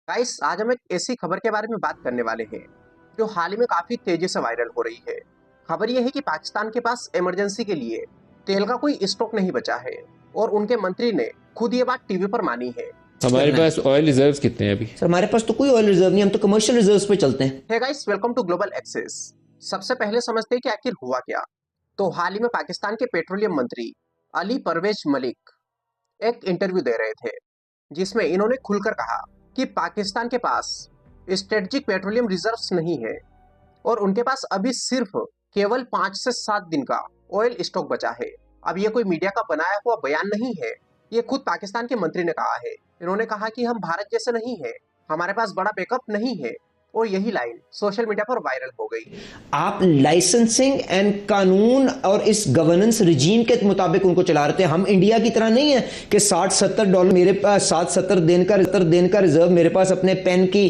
Guys, आज हम एक ऐसी खबर के बारे में बात करने वाले हैं जो हाल ही में काफी तेजी से वायरल हो रही है। खबर यह है कि पाकिस्तान के पास इमरजेंसी के लिए तेल का कोई स्टॉक नहीं बचा है और उनके मंत्री ने खुद ये बात टीवी पर मानी है। हमारे पास ऑयल रिजर्व्स कितने हैं अभी? सर हमारे पास तो कोई ऑयल रिजर्व नहीं, हम तो कमर्शियल रिजर्व्स पे चलते हैं। Hey guys, welcome to global access. सबसे पहले समझते हैं कि आखिर हुआ क्या। तो हाल ही में पाकिस्तान के पेट्रोलियम मंत्री अली परवेज मलिक एक इंटरव्यू दे रहे थे जिसमें इन्होंने खुलकर कहा कि पाकिस्तान के पास स्ट्रेटेजिक पेट्रोलियम रिजर्व्स नहीं है और उनके पास अभी सिर्फ केवल 5 से 7 दिन का ऑयल स्टॉक बचा है। अब ये कोई मीडिया का बनाया हुआ बयान नहीं है, ये खुद पाकिस्तान के मंत्री ने कहा है। इन्होंने कहा कि हम भारत जैसे नहीं है, हमारे पास बड़ा बैकअप नहीं है, और यही लाइन सोशल मीडिया पर वायरल हो गई। आप लाइसेंसिंग एंड कानून और इस गवर्नेंस रिजीम के मुताबिक उनको चला रहे थे। हम इंडिया की तरह नहीं है कि 60-70 डॉलर मेरे पास, 60-70 दिन का रिजर्व मेरे पास अपने पेन की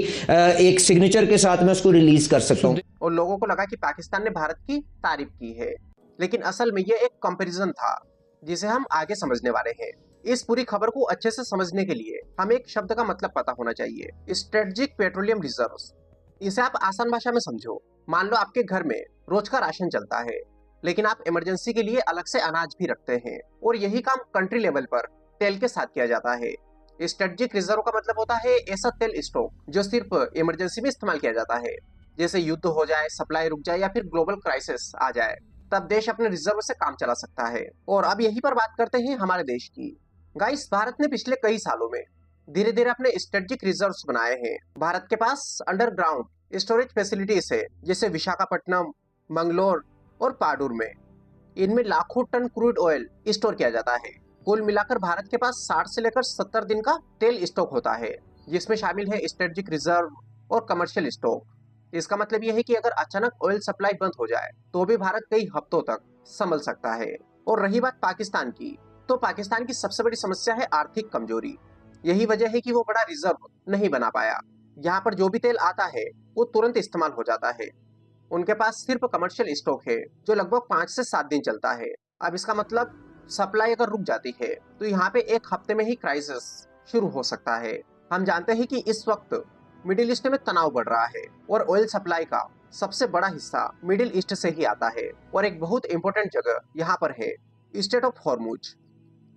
एक सिग्नेचर के साथ मैं उसको रिलीज कर सकता हूं। और लोगों को लगा कि पाकिस्तान ने भारत की तारीफ की है, लेकिन असल में ये एक कंपैरिजन था जिसे हम आगे समझने वाले हैं। इस पूरी खबर को अच्छे से समझने के लिए हमें एक शब्द का मतलब पता होना चाहिए, स्ट्रेटेजिक पेट्रोलियम रिजर्व्स। इसे आप आसान भाषा में समझो। मान लो आपके घर में रोज का राशन चलता है, लेकिन आप इमरजेंसी के लिए अलग से अनाज भी रखते हैं, और यही काम कंट्री लेवल पर तेल के साथ किया जाता है। स्ट्रेटेजिक रिजर्व का मतलब होता है ऐसा तेल स्टॉक जो सिर्फ इमरजेंसी में इस्तेमाल किया जाता है। जैसे युद्ध हो जाए, सप्लाई रुक जाए या फिर ग्लोबल क्राइसिस आ जाए, तब देश अपने रिजर्व से काम चला सकता है। और अब यहीं पर बात करते हैं हमारे देश की। गाइस, भारत ने पिछले कई सालों में धीरे धीरे अपने स्ट्रेटेजिक रिजर्व्स बनाए हैं। भारत के पास अंडरग्राउंड स्टोरेज फैसिलिटीज है, जैसे विशाखापट्टनम, मंगलोर और पाडुर में। इनमें लाखों टन क्रूड ऑयल स्टोर किया जाता है। कुल मिलाकर भारत के पास 60 से लेकर 70 दिन का तेल स्टॉक होता है, जिसमें शामिल है स्ट्रेटेजिक रिजर्व और कमर्शियल स्टॉक। इसका मतलब यह है कि अगर अचानक ऑयल सप्लाई बंद हो जाए तो भी भारत कई हफ्तों तक संभल सकता है। और रही बात पाकिस्तान की, तो पाकिस्तान की सबसे बड़ी समस्या है आर्थिक कमजोरी। यही वजह है कि वो बड़ा रिजर्व नहीं बना पाया। यहाँ पर जो भी तेल आता है वो तुरंत इस्तेमाल हो जाता है। उनके पास सिर्फ कमर्शियल स्टॉक है जो लगभग 5 से 7 दिन चलता है। अब इसका मतलब सप्लाई अगर रुक जाती है तो यहाँ पे एक हफ्ते में ही क्राइसिस शुरू हो सकता है। हम जानते हैं कि इस वक्त मिडिल ईस्ट में तनाव बढ़ रहा है और ऑयल सप्लाई का सबसे बड़ा हिस्सा मिडिल ईस्ट से ही आता है, और एक बहुत इंपॉर्टेंट जगह यहाँ पर है स्टेट ऑफ हॉर्मुज।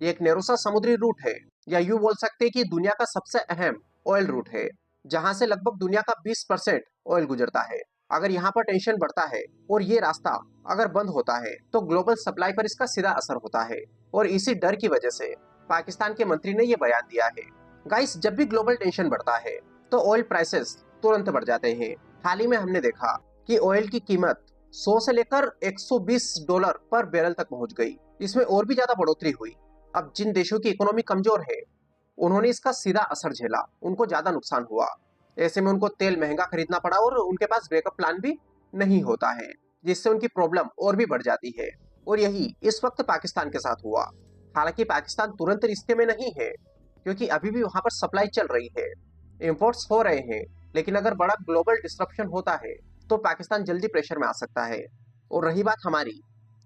ये एक नैरो सा समुद्री रूट है, या यूं बोल सकते हैं कि दुनिया का सबसे अहम ऑयल रूट है, जहां से लगभग दुनिया का 20% ऑयल गुजरता है। अगर यहाँ पर टेंशन बढ़ता है और ये रास्ता अगर बंद होता है तो ग्लोबल सप्लाई पर इसका सीधा असर होता है, और इसी डर की वजह से पाकिस्तान के मंत्री ने ये बयान दिया है। गाइस, जब भी ग्लोबल टेंशन बढ़ता है तो ऑयल प्राइसेस तुरंत बढ़ जाते हैं। हाल ही में हमने देखा कि ऑयल की कीमत 100 से लेकर $120 पर बैरल तक पहुंच गई। इसमें और भी ज्यादा बढ़ोतरी हुई। अब जिन देशों की इकोनॉमी कमजोर है उन्होंने इसका सीधा असर झेला, उनको ज्यादा नुकसान हुआ। ऐसे में उनको तेल महंगा खरीदना पड़ा और उनके पास बैकअप प्लान भी नहीं होता है, जिससे उनकी प्रॉब्लम और भी बढ़ जाती है। और यही इस वक्त पाकिस्तान के साथ हुआ। हालांकि पाकिस्तान तुरंत रिश्ते में नहीं है, क्योंकि अभी भी वहां पर सप्लाई चल रही है, इंपोर्ट्स हो रहे हैं। लेकिन अगर बड़ा ग्लोबल डिस्ट्रप्शन होता है तो पाकिस्तान जल्दी प्रेशर में आ सकता है। और रही बात हमारी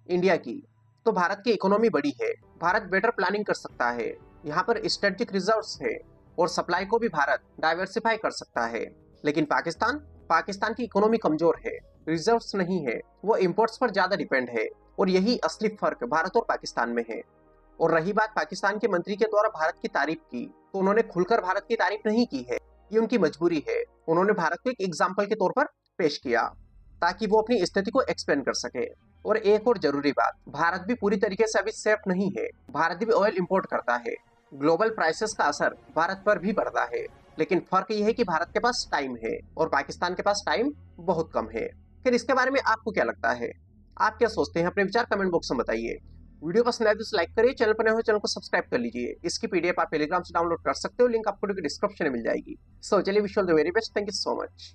इंडिया की, तो भारत की इकोनॉमी बड़ी है, भारत बेटर प्लानिंग कर सकता है। यहाँ पर स्ट्रेटेजिक रिजर्व्स है और सप्लाई को भी भारत डाइवर्सिफाई कर सकता है। लेकिन पाकिस्तान की इकोनॉमी कमजोर है, रिजर्व्स नहीं है, वो इंपोर्ट्स पर ज्यादा डिपेंड है। और यही असली फर्क भारत और पाकिस्तान में है। और रही बात पाकिस्तान के मंत्री के द्वारा भारत की तारीफ की, तो उन्होंने खुलकर भारत की तारीफ नहीं की है, ये उनकी मजबूरी है। उन्होंने भारत को एक एग्जाम्पल के तौर पर पेश किया ताकि वो अपनी स्थिति को एक्सप्लेन कर सके। और एक और जरूरी बात, भारत भी पूरी तरीके से अभी सेफ नहीं है, भारत भी ऑयल इंपोर्ट करता है। ग्लोबल प्राइसेस का असर भारत पर भी पड़ता है, लेकिन फर्क यह है कि भारत के पास टाइम है और पाकिस्तान के पास टाइम बहुत कम है। फिर इसके बारे में आपको क्या लगता है? आप क्या सोचते हैं? अपने विचार कमेंट बॉक्स में बताइए। वीडियो पसंद आए तो लाइक करिए, चैनल पर नए हो चैनल को सब्सक्राइब कर लीजिए। इसकी पीडीएफ आप टेलीग्राम से डाउनलोड कर सकते हो, लिंक आपको डिस्क्रिप्शन में मिल जाएगी। सो चलिए, wish you all the very best. Thank you so much.